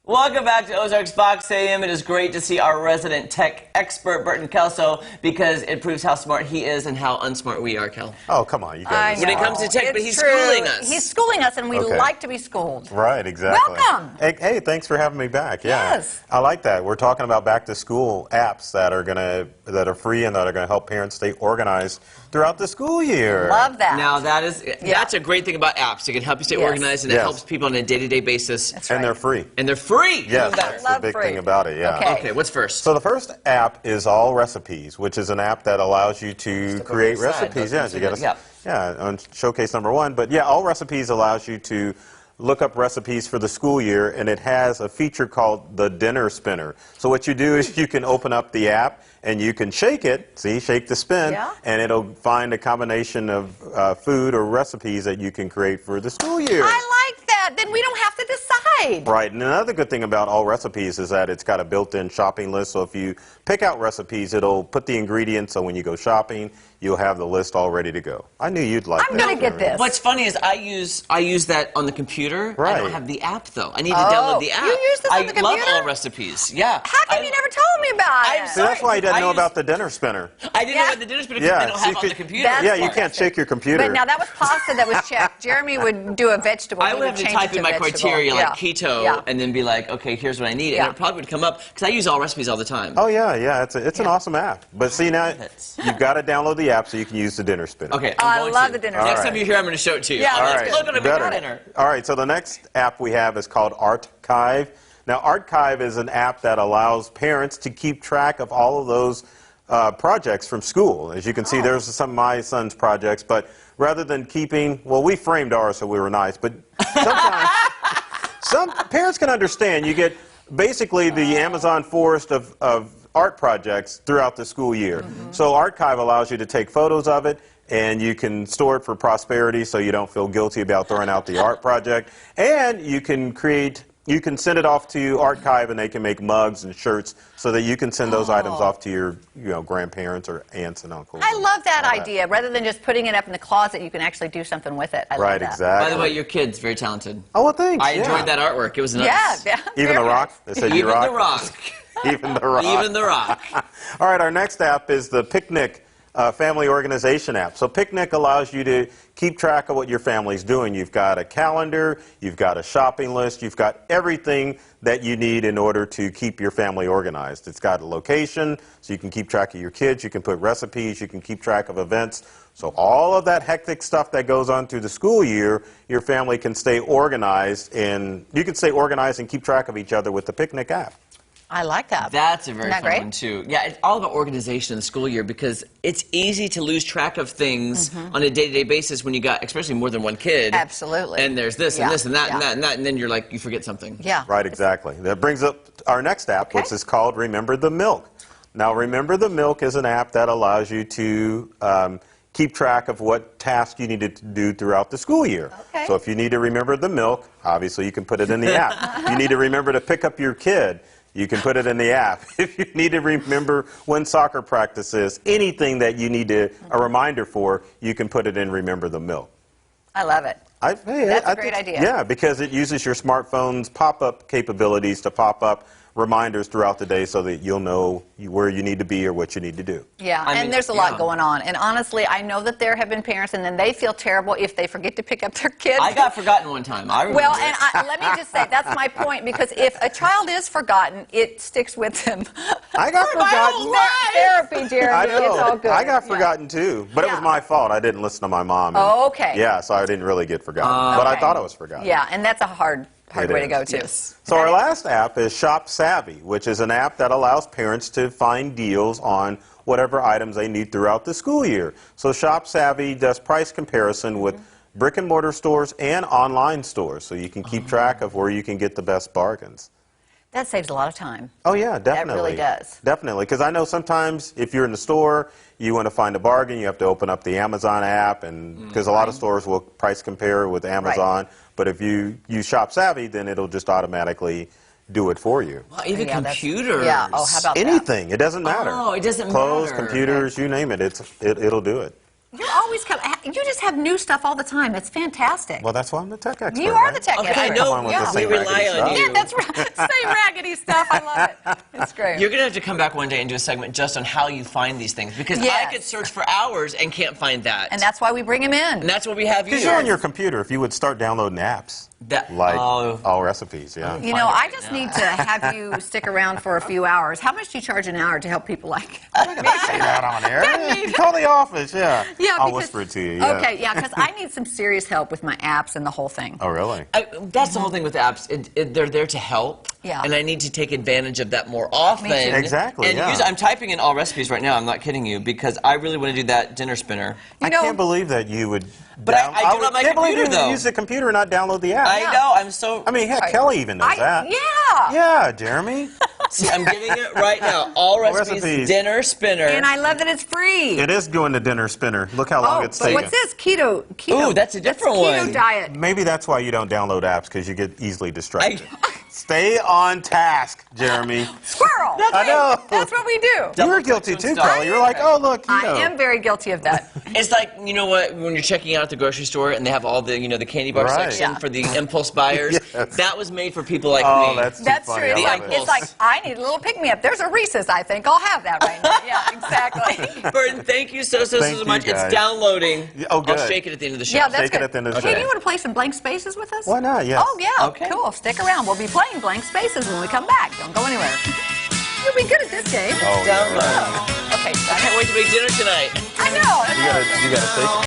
Welcome back to Ozarks Fox AM. It is great to see our resident tech expert, Burton Kelso, because it proves how smart he is and how unsmart we are, Kel. Oh, come on, you guys. When it comes to tech, but he's schooling us. He's schooling us, and we like to be schooled. Right, exactly. Welcome. Hey, thanks for having me back. Yeah. Yes. I like that. We're talking about back-to-school apps that are free and that are going to help parents stay organized throughout the school year. Love that. Now, that's a great thing about apps. It can help you stay organized, and it helps people on a day-to-day basis. That's right. And they're free. And they're free. Yes, that's the big thing about it, yeah. Okay, what's first? So the first app is All Recipes, which is an app that allows you to create recipes. Yeah, you got on showcase number 1. But yeah, All Recipes allows you to look up recipes for the school year, and it has a feature called the Dinner Spinner. So what you do is you can open up the app and you can shake it, shake the spin, and it'll find a combination of food or recipes that you can create for the school year. I like that. Then we don't have to decide. Right, and another good thing about All Recipes is that it's got a built-in shopping list, so if you pick out recipes, it'll put the ingredients, so when you go shopping, you'll have the list all ready to go. I knew you'd like that. I'm going to get this. What's funny is I use that on the computer. Right. I don't have the app, though. I need to download the app. You use this on the computer? I love All Recipes. Yeah. How come you never told me about it? So that's why he doesn't know about the Dinner Spinner. I didn't know about the Dinner Spinner because I don't have on the computer. Yeah, you can't shake your computer. But now that was pasta that was checked. Jeremy would do a vegetable. I would have to type in my criteria like keto and then be like, okay, here's what I need. And it probably would come up because I use All Recipes all the time. Oh, yeah. It's an awesome app. But see, now you've got to download the app so you can use the Dinner Spinner. Okay, I love the Dinner Spinner. Next time you're here, I'm going to show it to you. Yeah, look at dinner. All right, so the next app we have is called Archive. Now, Archive is an app that allows parents to keep track of all of those projects from school. As you can see, there's some of my son's projects, but rather than keeping, well, we framed ours so we were nice, but sometimes some parents can understand. You get basically the Amazon forest of art projects throughout the school year. So Archive allows you to take photos of it, and you can store it for prosperity so you don't feel guilty about throwing out the art project. And you can send it off to Archive, and they can make mugs and shirts so that you can send those items off to your grandparents or aunts and uncles. I love that idea. Rather than just putting it up in the closet, you can actually do something with it. I love that. Exactly. By the way, your kid's very talented. Oh, well, thanks. I enjoyed that artwork. It was nice. Yeah. Even the rock? They said Even rock? the rock. Even the rock. Even the rock. All right, our next app is the Picnic family organization app. So Picnic allows you to keep track of what your family's doing. You've got a calendar, you've got a shopping list, you've got everything that you need in order to keep your family organized. It's got a location, so you can keep track of your kids, you can put recipes, you can keep track of events. So all of that hectic stuff that goes on through the school year, your family can stay organized, and you can stay organized and keep track of each other with the Picnic app. I like that. That's a very fun one, too. Yeah, it's all about organization in the school year because it's easy to lose track of things on a day-to-day basis when you got, especially more than one kid. Absolutely. And there's this and this and that and that and that, and then you're like, you forget something. Yeah. Right, exactly. That brings up our next app, which is called Remember the Milk. Now, Remember the Milk is an app that allows you to keep track of what tasks you need to do throughout the school year. Okay. So if you need to remember the milk, obviously you can put it in the app. If you need to remember to pick up your kid, you can put it in the app. If you need to remember when soccer practice is, anything that you need a reminder for, you can put it in Remember the Milk. I love it. That's a great idea. Yeah, because it uses your smartphone's pop-up capabilities to pop up reminders throughout the day so that you'll know where you need to be or what you need to do. Yeah, and there's a lot going on. And honestly, I know that there have been parents, and then they feel terrible if they forget to pick up their kids. I got forgotten one time. I remember. Well, and let me just say, that's my point, because if a child is forgotten, it sticks with them. I got forgotten. Therapy, Jeremy. I know. It's all good. I got forgotten too, but it was my fault. I didn't listen to my mom. Oh, okay. Yeah, so I didn't really get forgotten, but I thought I was forgotten. Yeah, and that's a hard way to go, too. Yes. So our last app is Shop Savvy, which is an app that allows parents to find deals on whatever items they need throughout the school year. So Shop Savvy does price comparison with brick and mortar stores and online stores, so you can keep track of where you can get the best bargains. That saves a lot of time. Oh, yeah, definitely. That really does. Definitely, because I know sometimes if you're in the store, you want to find a bargain, you have to open up the Amazon app, and because a lot of stores will price compare with Amazon, but if you use Shop Savvy, then it'll just automatically do it for you. Well, even computers. Yeah, oh, how about anything, it doesn't matter. Oh, it doesn't Clothes, matter. computers, you name it, it'll do it. You always come. You just have new stuff all the time. It's fantastic. Well, that's why I'm the tech expert. You are the tech expert. I know. We We rely on you. Yeah, that's right. Say same raggedy stuff. I love it. It's great. You're going to have to come back one day and do a segment just on how you find these things, because Yes. I could search for hours and can't find that. And that's why we bring him in. And that's what we have you. Because you're on your computer, if you would start downloading apps. Like All Recipes, yeah. You know, I just need to have you stick around for a few hours. How much do you charge an hour to help people like I'm not going to say that on air. Call the office, yeah. Yeah, I'll because- whisper it to you, yeah. Okay, yeah, because I need some serious help with my apps and the whole thing. Oh, really? That's the whole thing with apps. They're there to help. Yeah. And I need to take advantage of that more often. Me too. Exactly, And yeah. I'm typing in All Recipes right now. I'm not kidding you, because I really want to do that dinner spinner. I can't believe that you would. But I do it on my can't believe computer, you would though. use the computer and not download the app. I know. I'm so. I mean, heck, Kelly even knows that. Yeah. Yeah, Jeremy. See, I'm getting it right now. All Recipes, Recipes. dinner spinner. And I love that it's free. It is doing the dinner spinner. Look how long it's but taking. what's this? Keto. Ooh, that's a different keto one. diet. Maybe that's why you don't download apps, because you get easily distracted. Stay on task, Jeremy. Squirrel. I know. That's what we do. You were guilty too, Kelly. You were like, oh, look, I am very guilty of that. It's like, you know what, when you're checking out at the grocery store and they have all the, the candy bar Right. section Yeah. for the impulse buyers. Yes. That was made for people like Oh, me. that's too That's funny. true. I It's love like, it. it's like, I need a little pick-me-up. There's a Reese's, I think. I'll have that right now. Yeah, exactly. Burton, thank you so Thank you, much. guys. It's downloading. Oh, good. I'll shake it at the end of the show. Yeah, that's Shake it good. at the end of the Hey, show. you want to play some blank spaces with us? Why not? Yes. Oh, yeah. Okay. Cool. Stick around. We'll be playing blank spaces when we come back. Don't go anywhere. You'll be good at this game. Oh, yeah. Download. Okay, I can't wait to make dinner tonight. I know. You gotta take